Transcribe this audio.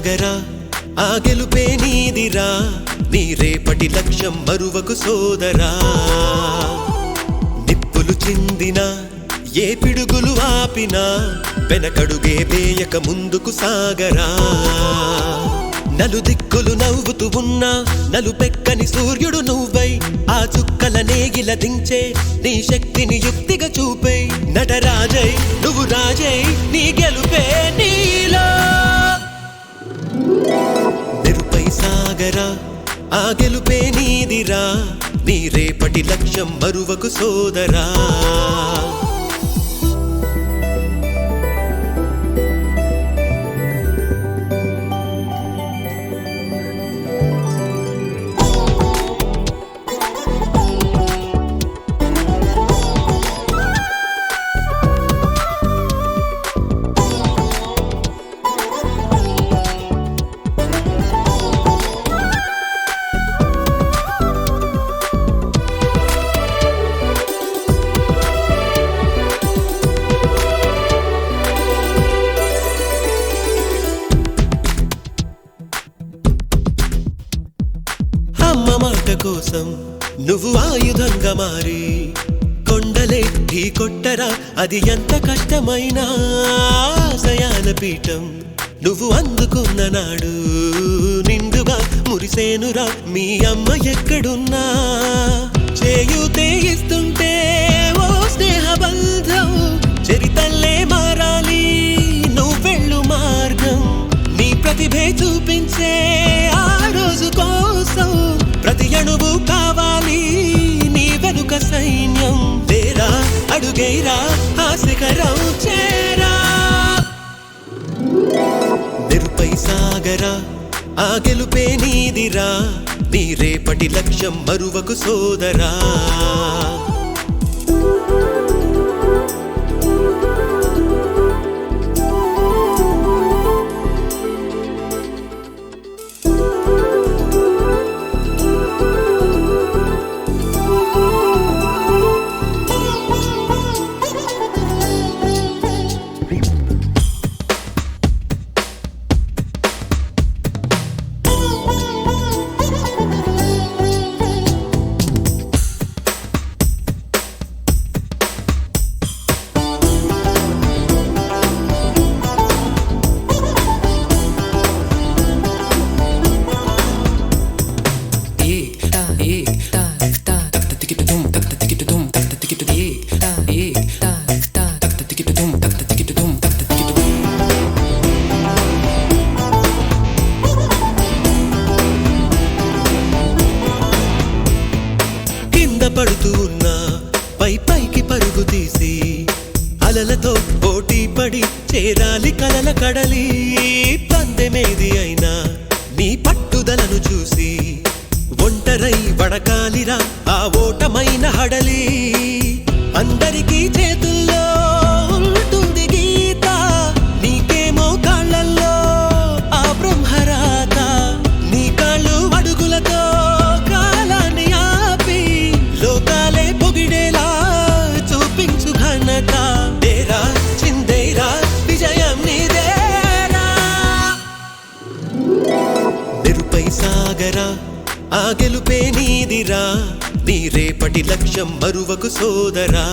సాగరా ఆ గెలుపే నీదిరా నీ రేపటి లక్ష్యం మరువకు సోదరా నిప్పులు చిందినా ఏ పిడుగులు ఆపినా వెనకడుగే వేయక ముందుకు సాగరా నలుదిక్కులు నవ్వుతూ ఉన్నా నలుపెక్కని సూర్యుడు నువ్వై ఆ చుక్కల నేగిల దించే నీ శక్తిని యుక్తిగా చూపై నటరాజై నువ్వు రాజై నీ గెలుపే నీలో నిరుపై సాగరా ఆ గెలుపే నీదిరా నీ రేపటి లక్ష్యం మరువకు సోదరా అమ్మ మాట కోసం నువ్వు ఆయుధంగా మారి కొండలే ఢీ కొట్టరా అది ఎంత కష్టమైనా ఆశయాల పీఠం నువ్వు అందుకున్న నాడు నిండుగా మురిసేనురా మీ అమ్మ ఎక్కడున్నా చేయూతే ఇస్తుంటే ఓ స్నేహ బంధం చరితల్లే మారాలి నువ్వెళ్ళు మార్గం నీ ప్రతిభే చూపించే ఆ రోజు కోసం ప్రతి అణువు కావాలి నీ వెనుక సైన్యం తేరా అడుగైరా ఆ శిఖరం చేరా నిరుపై సాగరా ఆ గెలుపే నీదిరా నీ రేపటి లక్ష్యం మరువకు సోదరా పడుతూ ఉన్నా పై పైకి పరుగు తీసి అలలతో పోటీ పడి చేరాలి కలల కడలి పందెమేది అయినా నీ పట్టుదలను చూసి ఒంటరై వడకాలిరా ఆ ఓటమైన హడలి అందరికీ చేతుల్లో ఉంటుంది గీత నీకేమో కాళ్ళల్లో ఆ బ్రహ్మరాత నీ కాళ్ళు అడుగులతో కాలాన్ని ఆపి లోకాలే పొగిడేలా చూపించు ఘనత తేరా చిందేరా విజయం నీదేరా నిరుపై సాగరా ఆ గెలుపే నీదిరా నీ రేపటి లక్ష్యం మరువకు సోదరా